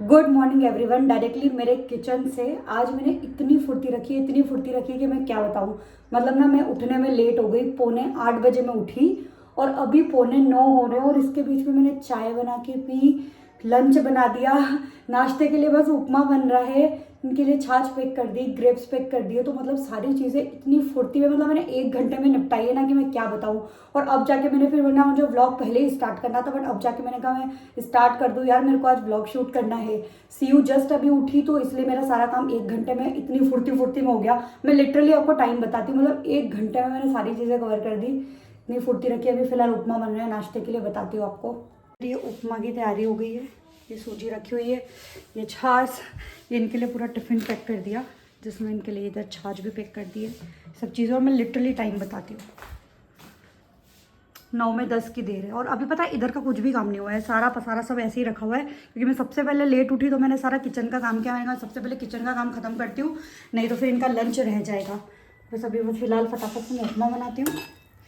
Good morning everyone. Directly मेरे kitchen से आज मैंने इतनी फुर्ती रखी कि मैं क्या बताऊँ। मतलब ना, मैं उठने में लेट हो गई। 7:45 मैं उठी और अभी 8:45 हो रहे हैं और इसके बीच में मैंने चाय बना के पी, लंच बना दिया। नाश्ते के लिए बस उपमा बन रहा है, इनके लिए छाछ पैक कर दी, ग्रेप्स पैक कर दिए। तो मतलब सारी चीज़ें इतनी फुर्ती में, मतलब मैंने 1 घंटे में निपटाई है ना कि मैं क्या बताऊँ। और अब जाके मैंने फिर, वरना मुझे व्लॉग पहले ही स्टार्ट करना था, बट अब जाके मैंने कहा मैं स्टार्ट कर दूँ यार, मेरे को आज व्लॉग शूट करना है। सीयू जस्ट अभी उठी तो इसलिए मेरा सारा काम 1 घंटे में इतनी फुर्ती में हो गया। मैं लिटरली आपको टाइम बताती हूँ, मतलब 1 घंटे में मैंने सारी चीज़ें कवर कर दी। इतनी फुर्ती रखी। अभी फिलहाल उपमा बन रहा है नाश्ते के लिए, बताती हूँ आपको। ये उपमा की तैयारी हो गई है। ये सूजी रखी हुई है, ये छाछ, ये इनके लिए पूरा टिफ़िन पैक कर दिया, जिसमें इनके लिए इधर छाछ भी पैक कर दी है, सब चीज़ें। और मैं लिटरली टाइम बताती हूँ, 9 में 10 की देर है। और अभी पता है इधर का कुछ भी काम नहीं हुआ है, सारा पसारा सब ऐसे ही रखा हुआ है, क्योंकि मैं सबसे पहले लेट उठी तो मैंने सारा किचन का काम किया। मैंने कहा सबसे पहले किचन का काम खत्म करती हूँ, नहीं तो फिर इनका लंच रह जाएगा। बस अभी मैं फिलहाल फटाफट से उपमा बनाती हूँ।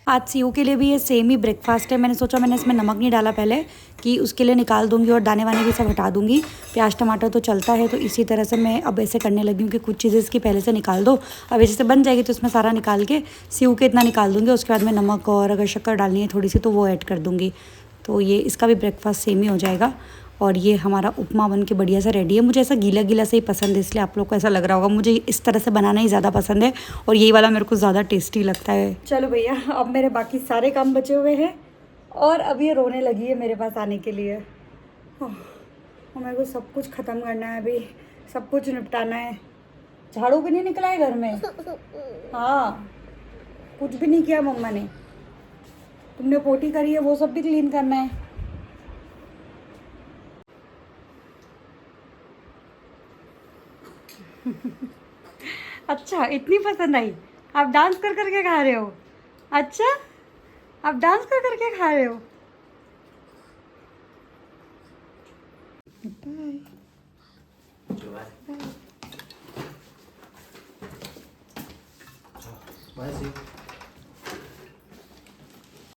आज सीयू के लिए भी ये सेम ही ब्रेकफास्ट है। मैंने सोचा, मैंने इसमें नमक नहीं डाला पहले, कि उसके लिए निकाल दूंगी और दाने वाने भी सब हटा दूंगी। प्याज टमाटर तो चलता है, तो इसी तरह से मैं अब ऐसे करने लगी हूँ कि कुछ चीज़ें इसकी पहले से निकाल दो। अब जैसे बन जाएगी तो इसमें सारा निकाल के सीयू के इतना निकाल दूंगी। उसके बाद में नमक और अगर शक्कर डालनी है थोड़ी सी तो वो ऐड कर दूँगी। तो ये इसका भी ब्रेकफास्ट सेम ही हो जाएगा। और ये हमारा उपमा बन के बढ़िया सा रेडी है। मुझे ऐसा गीला गीला से ही पसंद है, इसलिए आप लोग को ऐसा लग रहा होगा। मुझे इस तरह से बनाना ही ज़्यादा पसंद है और यही वाला मेरे को ज़्यादा टेस्टी लगता है। चलो भैया, अब मेरे बाकी सारे काम बचे हुए हैं और अब ये रोने लगी है मेरे पास आने के लिए। और मेरे को सब कुछ ख़त्म करना है अभी, सब कुछ निपटाना है। झाड़ू भी नहीं निकला है घर में। हाँ, कुछ भी नहीं किया मम्मा ने। तुमने पोटी करी है, वो सब भी क्लीन करना है। अच्छा, इतनी पसंद आई। आप डांस कर करके खा रहे हो? अच्छा, आप डांस कर करके खा रहे हो? Bye bye.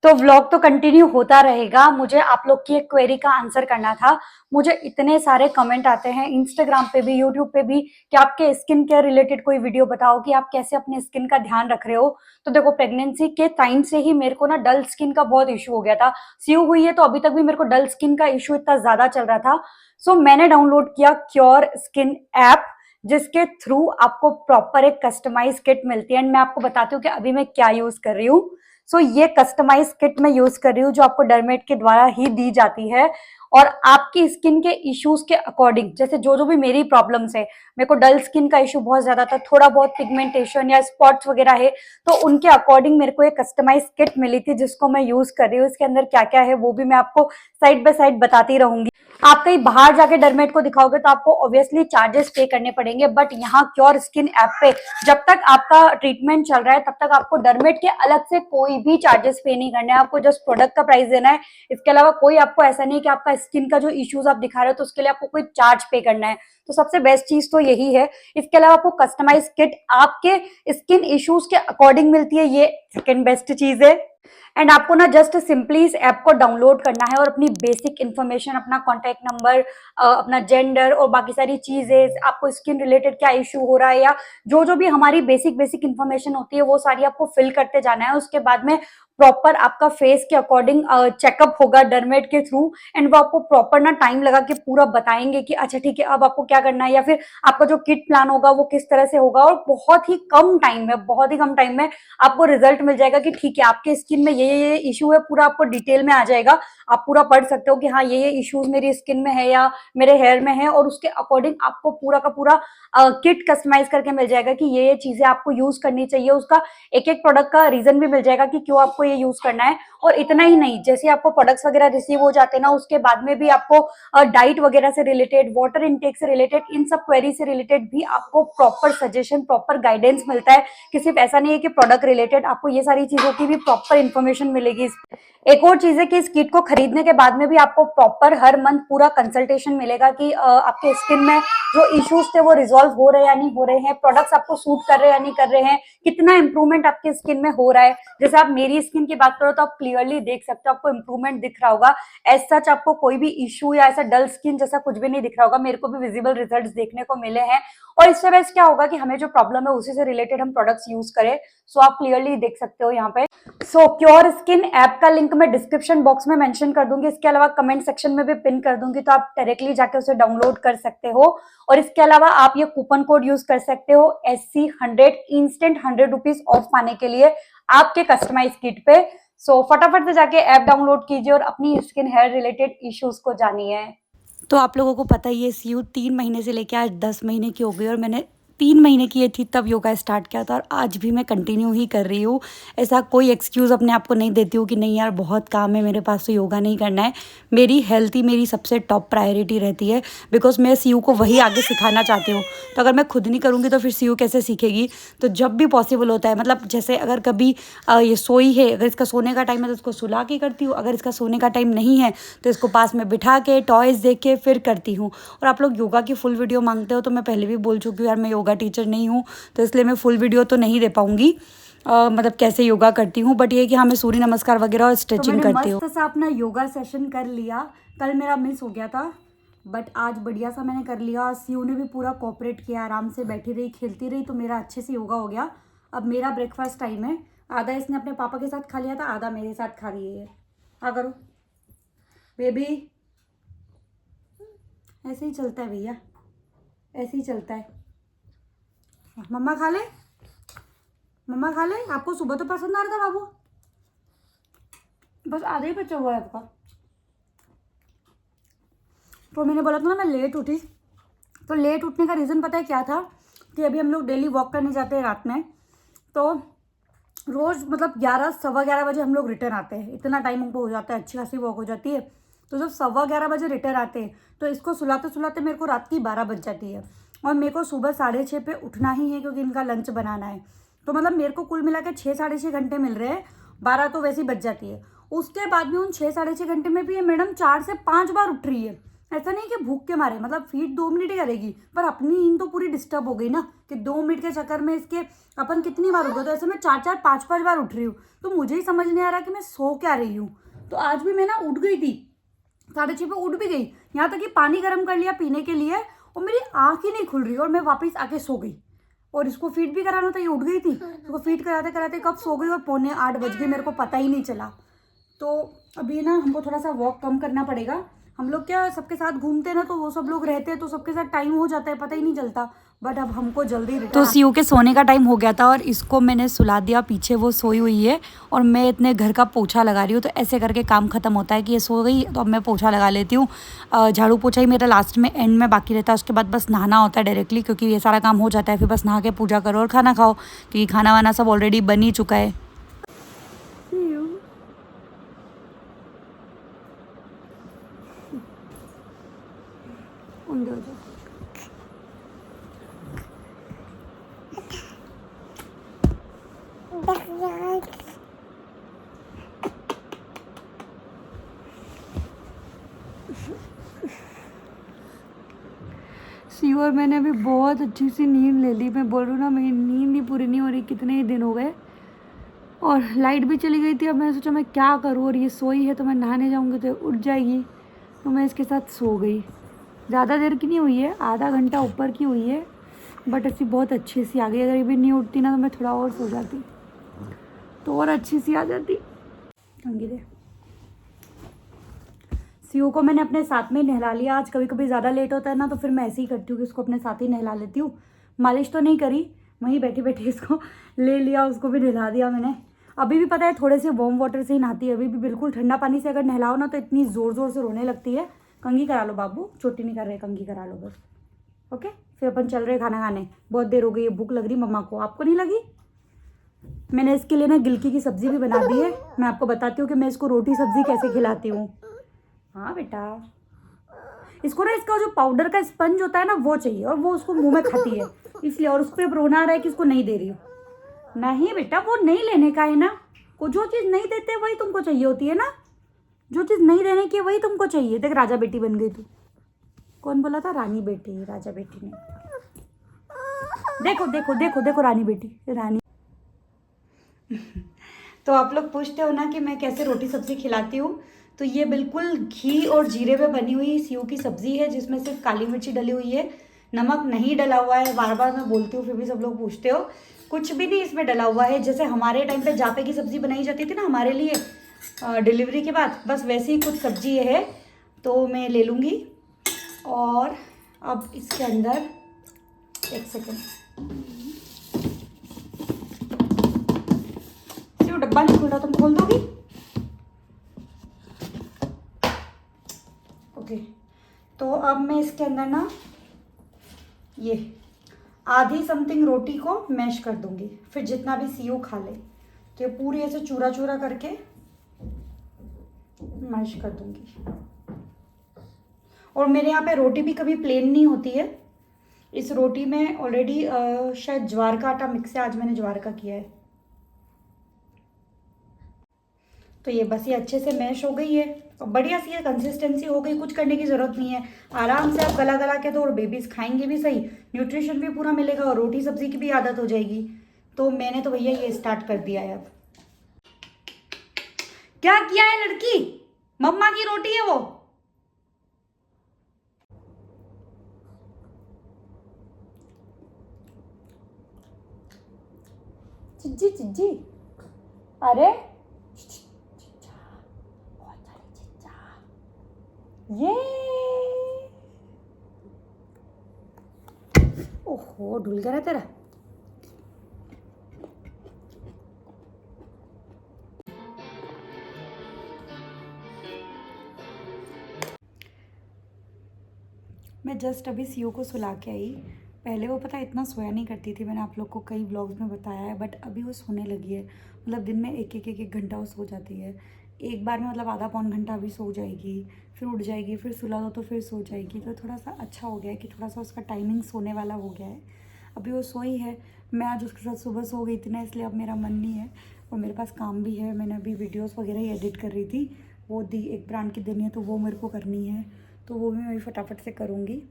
तो व्लॉग तो कंटिन्यू होता रहेगा। मुझे आप लोग की एक क्वेरी का आंसर करना था। मुझे इतने सारे कमेंट आते हैं इंस्टाग्राम पे भी, यूट्यूब पे भी, कि आपके स्किन केयर रिलेटेड कोई वीडियो बताओ, कि आप कैसे अपने स्किन का ध्यान रख रहे हो। तो देखो, प्रेगनेंसी के टाइम से ही मेरे को ना डल स्किन का बहुत इशू हो गया था। सीयू हुई है तो अभी तक भी मेरे को डल स्किन का इशू इतना ज्यादा चल रहा था। सो मैंने डाउनलोड किया क्योर स्किन ऐप, जिसके थ्रू आपको प्रॉपर एक कस्टमाइज किट मिलती है। एंड मैं आपको बताती हूँ कि अभी मैं क्या यूज कर रही हूँ। सो ये कस्टमाइज किट मैं यूज कर रही हूँ, जो आपको डरमेट के द्वारा ही दी जाती है। और आपकी स्किन के इश्यूज के अकॉर्डिंग, जैसे जो जो भी मेरी प्रॉब्लम्स है, मेरे को डल स्किन का इशू बहुत ज्यादा था, थोड़ा बहुत पिगमेंटेशन या स्पॉट्स वगैरह है, तो उनके अकॉर्डिंग मेरे को एक कस्टमाइज किट मिली थी, जिसको मैं यूज कर रही हूँ। इसके अंदर क्या क्या है वो भी मैं आपको साइड बाय साइड बताती रहूंगी। आप कहीं बाहर जाके डरमेट को दिखाओगे तो आपको ऑब्वियसली चार्जेस पे करने पड़ेंगे, बट यहाँ क्योर स्किन ऐप पे जब तक आपका ट्रीटमेंट चल रहा है तब तक आपको डरमेट के अलग से कोई भी चार्जेस पे नहीं करने हैं। आपको जस्ट प्रोडक्ट का प्राइस देना है। इसके अलावा कोई आपको ऐसा नहीं कि आपका स्किन का जो इश्यूज आप दिखा रहे हो तो उसके लिए आपको कोई चार्ज पे करना है। तो सबसे बेस्ट चीज तो यही है। इसके अलावा आपको कस्टमाइज किट आपके स्किन इश्यूज के अकॉर्डिंग मिलती है, ये सेकेंड बेस्ट चीज है। एंड आपको ना जस्ट सिंपली इस ऐप को डाउनलोड करना है और अपनी बेसिक इन्फॉर्मेशन, अपना कॉन्टैक्ट नंबर, अपना जेंडर और बाकी सारी चीजें, आपको स्किन रिलेटेड क्या इश्यू हो रहा है, या जो जो भी हमारी बेसिक बेसिक इन्फॉर्मेशन होती है वो सारी आपको फिल करते जाना है। उसके बाद में प्रॉपर आपका फेस के अकॉर्डिंग चेकअप होगा डरमेट के थ्रू। एंड वो आपको प्रॉपर ना टाइम लगा के पूरा बताएंगे कि अच्छा ठीक है अब आपको क्या करना है, या फिर आपका जो किट प्लान होगा वो किस तरह से होगा। और बहुत ही कम टाइम में, बहुत ही कम टाइम में आपको रिजल्ट मिल जाएगा कि ठीक है आपके स्किन में ये इशू है, पूरा आपको डिटेल में आ जाएगा। आप पूरा पढ़ सकते हो कि हाँ ये इश्यूज मेरी स्किन में है या मेरे हेयर में है, और उसके अकॉर्डिंग आपको पूरा का पूरा किट कस्टमाइज करके मिल जाएगा कि ये चीजें आपको यूज करनी चाहिए। उसका एक एक प्रोडक्ट का रीजन भी मिल जाएगा कि क्यों आपको ये यूज करना है। और इतना ही नहीं, जैसे आपको प्रोडक्ट्स वगैरह रिसीव हो जाते हैं ना, उसके बाद में भी आपको डाइट वगैरह से रिलेटेड, वाटर इनटेक से रिलेटेड, इन सब क्वेरी से रिलेटेड भी आपको प्रॉपर सजेशन, प्रॉपर गाइडेंस मिलता है। कि सिर्फ ऐसा नहीं है कि प्रोडक्ट रिलेटेड, आपको ये सारी चीजों की भी प्रॉपर इन्फॉर्मेशन मिलेगी। एक और चीज है कि इस किट को खरीदने के बाद में भी आपको प्रॉपर हर मंथ पूरा कंसल्टेशन मिलेगा कि आपके स्किन में जो इश्यूज थे वो रिजॉल्व हो रहे हैं या नहीं हो रहे हैं, प्रोडक्ट्स आपको सूट कर रहे हैं या नहीं कर रहे हैं, कितना इंप्रूवमेंट आपकी स्किन में हो रहा है। जैसे आप मेरी स्किन स्किन की बात करो तो आप क्लियरली देख सकते हो, आपको इंप्रूवमेंट दिख रहा होगा। एज सच आपको कोई भी इशू या ऐसा डल स्किन जैसा कुछ भी नहीं दिख रहा होगा। मेरे को भी विजिबल रिजल्ट्स देखने को मिले हैं। और इससे बेस्ट क्या होगा कि हमें जो प्रॉब्लम है उसी से रिलेटेड हम प्रोडक्ट्स यूज करें। सो आप क्लियरली देख सकते हो यहाँ पे। सो क्योर स्किन ऐप का लिंक मैं डिस्क्रिप्शन बॉक्स में मेंशन कर दूंगी, इसके अलावा कमेंट सेक्शन में भी पिन कर दूंगी, तो आप डायरेक्टली जाके उसे डाउनलोड कर सकते हो। और इसके अलावा आप ये कूपन कोड यूज कर सकते हो SC100 इंस्टेंट 100 रुपीज ऑफ पाने के लिए आपके कस्टमाइज किट पे। सो फटाफट से जाके ऐप डाउनलोड कीजिए और अपनी स्किन हेयर रिलेटेड इश्यूज को जानिए। तो आप लोगों को पता ही है सीयू 3 महीने से लेके आज 10 महीने की हो गई और मैंने 3 महीने की ये थी तब योगा स्टार्ट किया था और आज भी मैं कंटिन्यू ही कर रही हूँ। ऐसा कोई एक्सक्यूज़ अपने आप को नहीं देती हूँ कि नहीं यार बहुत काम है मेरे पास तो योगा नहीं करना है। मेरी हेल्थ ही मेरी सबसे टॉप प्रायोरिटी रहती है, बिकॉज मैं सीयू को वही आगे सिखाना चाहती हूँ। तो अगर मैं खुद नहीं करूँगी तो फिर सीयू कैसे सीखेगी। तो जब भी पॉसिबल होता है, मतलब जैसे अगर कभी ये सोई है, अगर इसका सोने का टाइम है तो इसको सुला के करती हूँ, अगर इसका सोने का टाइम नहीं है तो इसको पास में बिठा के टॉयज़ देख के फिर करती हूँ। और आप लोग योगा की फुल वीडियो मांगते हो तो मैं पहले भी बोल चुकी हूँ यार मैं योगा टीचर नहीं हूँ, तो इसलिए मैं फुल वीडियो तो नहीं दे पाऊँगी मतलब कैसे योगा करती हूँ। बट ये कि हाँ मैं सूर्य नमस्कार वगैरह और स्ट्रेचिंग करती हूँ। मस्त सा अपना योगा सेशन कर लिया। कल मेरा मिस हो गया था बट आज बढ़िया सा मैंने कर लिया। सीयू ने भी पूरा कोऑपरेट किया, आराम से बैठी रही खेलती रही, तो मेरा अच्छे से योगा हो गया। अब मेरा ब्रेकफास्ट टाइम है। आधा इसने अपने पापा के साथ खा लिया था, आधा मेरे साथ खा रही है। हाँ करो बेबी, ऐसे ही चलता है भैया, ऐसे ही चलता है। मम्मा खा ले, मम्मा खा ले। आपको सुबह तो पसंद आ रहा था बाबू, बस आधा ही बचा हुआ है आपका। तो मैंने बोला था ना मैं लेट उठी, तो लेट उठने का रीज़न पता है क्या था कि अभी हम लोग डेली वॉक करने जाते हैं रात में, तो रोज़ मतलब 11 सवा 11 बजे हम लोग रिटर्न आते हैं। इतना टाइम हमको हो जाता है, अच्छी खासी वॉक हो जाती है। तो जब सवा 11 बजे रिटर्न आते हैं तो इसको सुलाते सुलाते मेरे को रात की 12 बज जाती है और मेरे को सुबह 6:30 पे उठना ही है क्योंकि इनका लंच बनाना है। तो मतलब मेरे को कुल मिला के 6 साढ़े 6 घंटे मिल रहे हैं, 12 तो वैसे ही बच जाती है। उसके बाद भी उन 6 साढ़े 6 घंटे में भी ये मैडम 4 से 5 बार उठ रही है। ऐसा नहीं कि भूख के मारे, मतलब फीड 2 मिनट ही करेगी पर अपनी नींद तो पूरी डिस्टर्ब हो गई ना कि 2 मिनट के चक्कर में इसके अपन कितनी बार उठ गए। तो ऐसे मैं 4 5 बार उठ रही हूँ, तो मुझे ही समझ नहीं आ रहा कि मैं सो क्या रही हूँ। तो आज भी मैं ना उठ गई थी, 6:30 पे उठ भी गई, यहाँ तक कि पानी गर्म कर लिया पीने के लिए और मेरी आँख ही नहीं खुल रही और मैं वापस आके सो गई। और इसको फीड भी कराना था, ये उठ गई थी, तो फीड कराते कराते कब सो गई और 7:45 बज गए, मेरे को पता ही नहीं चला। तो अभी ना हमको थोड़ा सा वॉक कम करना पड़ेगा। हम लोग क्या सबके साथ घूमते हैं ना, तो वो सब लोग रहते हैं तो सबके साथ टाइम हो जाता है, पता ही नहीं चलता। बट अब हमको जल्दी तो सीयू के सोने का टाइम हो गया था और इसको मैंने सुला दिया, पीछे वो सोई हुई है और मैं इतने घर का पोछा लगा रही हूँ। तो ऐसे करके काम खत्म होता है कि ये सो गई तो अब मैं पोछा लगा लेती हूँ। झाड़ू पोछा ही मेरा लास्ट में एंड में बाकी रहता है, उसके बाद बस नहाना होता है डायरेक्टली, क्योंकि ये सारा काम हो जाता है। फिर बस नहा के पूजा करो और खाना खाओ, क्योंकि खाना वाना सब ऑलरेडी बन ही चुका है। सीयू और मैंने अभी बहुत अच्छी सी नींद ले ली। मैं बोल रही हूँ ना मेरी नींद ही पूरी नहीं हो रही, कितने ही दिन हो गए और लाइट भी चली गई थी। अब मैंने सोचा मैं क्या करूँ, और ये सोई है तो मैं नहाने जाऊँगी तो उठ जाएगी, तो मैं इसके साथ सो गई। ज़्यादा देर की नहीं हुई है, आधा घंटा ऊपर की हुई है, बट ऐसी बहुत अच्छी सी आ गई। अगर ये भी नहीं उठती ना तो मैं थोड़ा और सो जाती तो और अच्छी सी आ जाती। कंगी दे। सीयू को मैंने अपने साथ में नहला लिया। आज कभी कभी ज़्यादा लेट होता है ना तो फिर मैं ऐसे ही करती हूँ कि उसको अपने साथ ही नहला लेती हूँ। मालिश तो नहीं करी, वहीं बैठी बैठी इसको ले लिया, उसको भी नहला दिया मैंने। अभी भी पता है थोड़े से वार्म वाटर से ही नहाती है, अभी भी बिल्कुल ठंडा पानी से अगर नहलाओ ना तो इतनी ज़ोर ज़ोर से रोने लगती है। कंघी करा लो बाबू, चोटी नहीं कर रहे, कंघी करा लो बस। ओके, फिर अपन चल रहे खाना खाने। बहुत देर हो गई है, भूख लग रही मम्मा को, आपको नहीं लगी? मैंने इसके लिए ना गिलकी की सब्ज़ी भी बना दी है। मैं आपको बताती हूँ कि मैं इसको रोटी सब्ज़ी कैसे खिलाती हूँ। हाँ बेटा, इसको ना इसका जो पाउडर का स्पंज होता है ना वो चाहिए और वो उसको मुंह में खाती है इसलिए, और उसको रोना आ रहा है कि इसको नहीं दे रही हूँ। नहीं बेटा, वो नहीं लेने का है ना, को जो चीज़ नहीं देते वही तुमको चाहिए होती है ना, जो चीज़ नहीं देने की वही तुमको चाहिए। देख राजा बेटी बन गई तू। कौन बोला था? रानी बेटी, राजा बेटी नहीं। देखो देखो देखो देखो, रानी बेटी, रानी। तो आप लोग पूछते हो ना कि मैं कैसे रोटी सब्जी खिलाती हूँ, तो ये बिल्कुल घी और जीरे पे बनी हुई सीयू की सब्जी है, जिसमें सिर्फ काली मिर्ची डली हुई है, नमक नहीं डला हुआ है। बार बार मैं बोलती हूँ फिर भी सब लोग पूछते हो, कुछ भी नहीं इसमें डला हुआ है। जैसे हमारे टाइम पे जापे की सब्जी बनाई जाती थी ना हमारे लिए डिलीवरी के बाद, बस वैसे ही कुछ सब्जी है। तो मैं ले लूँगी और अब इसके अंदर एक सेकेंड, सिर्फ डब्बा नहीं खुल रहा, तुम खोल दोगी? ओके, तो अब मैं इसके अंदर ना ये आधी समथिंग रोटी को मैश कर दूंगी, फिर जितना भी सीयू खा ले। तो ये पूरी ऐसे चूरा चूरा करके मैश कर दूंगी। और मेरे यहाँ पे रोटी भी कभी प्लेन नहीं होती है, इस रोटी में ऑलरेडी शायद ज्वार का आटा मिक्स है, आज मैंने ज्वार का किया है। तो ये बस ये अच्छे से मैश हो गई है और बढ़िया सी कंसिस्टेंसी हो गई, कुछ करने की ज़रूरत नहीं है। आराम से आप गला गला के दो और बेबीज़ खाएंगे भी सही, न्यूट्रिशन भी पूरा मिलेगा और रोटी सब्जी की भी आदत हो जाएगी। तो मैंने तो भैया ये स्टार्ट कर दिया है। अब क्या किया है लड़की, मम्मा की रोटी है वो। चिज्जी चिज्जी, अरे ये ओहो ढुल गया तेरा। मैं जस्ट अभी सीयू को सुला के आई। पहले वो पता इतना सोया नहीं करती थी, मैंने आप लोग को कई व्लॉग्स में बताया है, बट अभी वो सोने लगी है। मतलब दिन में एक घंटा वो सो जाती है, एक बार में मतलब आधा पौन घंटा अभी सो जाएगी, फिर उठ जाएगी, फिर सुला दो तो फिर सो जाएगी। तो थोड़ा सा अच्छा हो गया है कि थोड़ा सा उसका टाइमिंग सोने वाला हो गया है। अभी वो सोई है, मैं आज उसके साथ सुबह सो गई थी ना, इसलिए अब मेरा मन नहीं है और मेरे पास काम भी है। मैंने अभी वीडियोस वगैरह ही एडिट कर रही थी, वो एक ब्रांड की देनी है तो वो मेरे को करनी है, तो वो भी मैं फटाफट से करूँगी।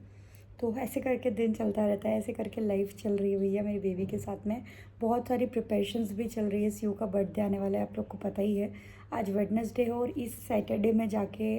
तो ऐसे करके दिन चलता रहता है, ऐसे करके लाइफ चल रही है भैया मेरी बेबी के साथ में। बहुत सारी प्रिपरेशंस भी चल रही है, सीयू का बर्थडे आने वाला है, आप लोग को पता ही है। आज वेडनेसडे है और इस सैटरडे में जाके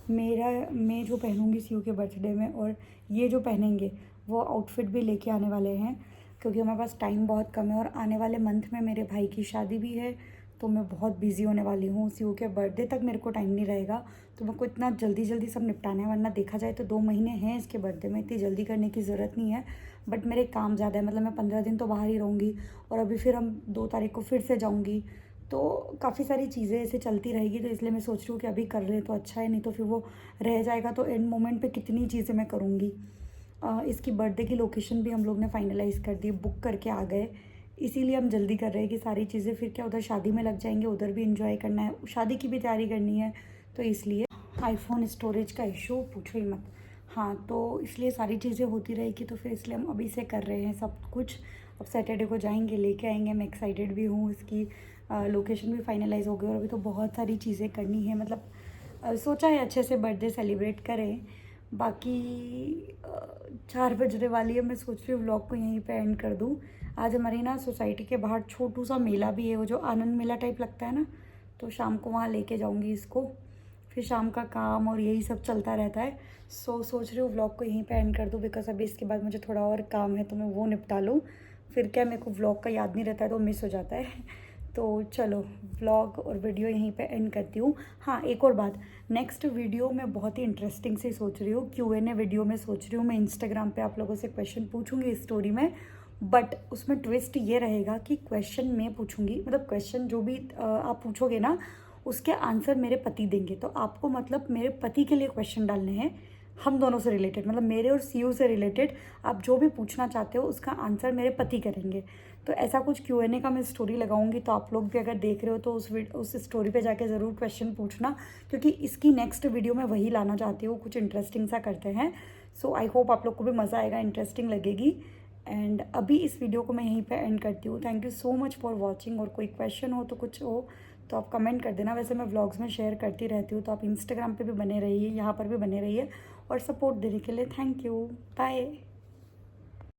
मैं जो पहनूंगी सीयू के बर्थडे में और ये जो पहनेंगे वो आउटफिट भी लेके आने वाले हैं, क्योंकि हमारे पास टाइम बहुत कम है और आने वाले मंथ में मेरे भाई की शादी भी है। तो मैं बहुत बिजी होने वाली हूँ, सीयू के बर्थडे तक मेरे को टाइम नहीं रहेगा, तो मेरे को इतना जल्दी जल्दी सब निपटाना है। वरना देखा जाए तो 2 महीने हैं इसके बर्थडे में, इतनी जल्दी करने की ज़रूरत नहीं है। बट मेरे काम ज़्यादा है, मतलब मैं 15 दिन तो बाहर ही रहूँगी और अभी फिर हम 2 तारीख को फिर से जाऊँगी, तो काफ़ी सारी चीज़ें ऐसे चलती रहेगी। तो इसलिए मैं सोच रही हूँ कि अभी कर लें तो अच्छा है, नहीं तो फिर वो रह जाएगा तो एंड मोमेंट पे कितनी चीज़ें मैं करूँगी। इसकी बर्थडे की लोकेशन भी हम लोग ने फाइनलाइज़ कर दी, बुक करके आ गए, इसीलिए हम जल्दी कर रहे हैं कि सारी चीज़ें फिर क्या उधर शादी में लग जाएंगे, उधर भी इंजॉय करना है, शादी की भी तैयारी करनी है। तो इसलिए आईफोन स्टोरेज का इशू पूछो ही मत। हाँ, तो इसलिए सारी चीज़ें होती रहेगी, तो फिर इसलिए हम अभी से कर रहे हैं सब कुछ। अब सैटरडे को जाएंगे, लेके आएंगे, मैं एक्साइटेड भी हूँ। इसकी लोकेशन भी फाइनलाइज हो गई और अभी तो बहुत सारी चीज़ें करनी है, मतलब सोचा है अच्छे से बर्थडे सेलिब्रेट करें। बाकी 4 बजने वाली है, मैं सोच रही हूँ व्लॉग को यहीं पे एंड कर दूँ। आज हमारी ना सोसाइटी के बाहर छोटू सा मेला भी है, वो जो आनंद मेला टाइप लगता है ना, तो शाम को वहाँ लेके जाऊँगी इसको। फिर शाम का काम और यही सब चलता रहता है। सोच रही हूँ व्लॉग को यहीं पे एंड कर दूँ, बिकॉज अभी इसके बाद मुझे थोड़ा और काम है तो मैं वो निपटा लूँ। फिर क्या मेरे को व्लॉग का याद नहीं रहता है तो मिस हो जाता है। तो चलो व्लॉग और वीडियो यहीं पे एंड करती हूँ। हाँ, एक और बात, नेक्स्ट वीडियो मैं बहुत ही इंटरेस्टिंग से सोच रही हूँ, Q&A वीडियो में सोच रही हूँ। मैं इंस्टाग्राम पे आप लोगों से क्वेश्चन पूछूंगी स्टोरी में, बट उसमें ट्विस्ट ये रहेगा कि क्वेश्चन मैं पूछूंगी, मतलब क्वेश्चन जो भी आप पूछोगे ना उसके आंसर मेरे पति देंगे। तो आपको मतलब मेरे पति के लिए क्वेश्चन डालने हैं, हम दोनों से रिलेटेड, मतलब मेरे और सीयू से रिलेटेड। आप जो भी पूछना चाहते हो उसका आंसर मेरे पति करेंगे। तो ऐसा कुछ Q&A का मैं स्टोरी लगाऊंगी, तो आप लोग भी अगर देख रहे हो तो उस स्टोरी पे जाके ज़रूर क्वेश्चन पूछना, क्योंकि इसकी नेक्स्ट वीडियो में वही लाना चाहती हूँ, कुछ इंटरेस्टिंग सा करते हैं। सो आई होप आप लोग को भी मज़ा आएगा, इंटरेस्टिंग लगेगी। एंड अभी इस वीडियो को मैं यहीं पे एंड करती हूँ। Thank you so much for watching. और कोई क्वेश्चन हो तो कुछ हो तो आप कमेंट कर देना। वैसे मैं व्लॉग्स में शेयर करती रहती हूँ, तो आप इंस्टाग्राम पे भी बने रहिए, यहाँ पर भी बने रहिए, और सपोर्ट देने के लिए थैंक यू। बाय।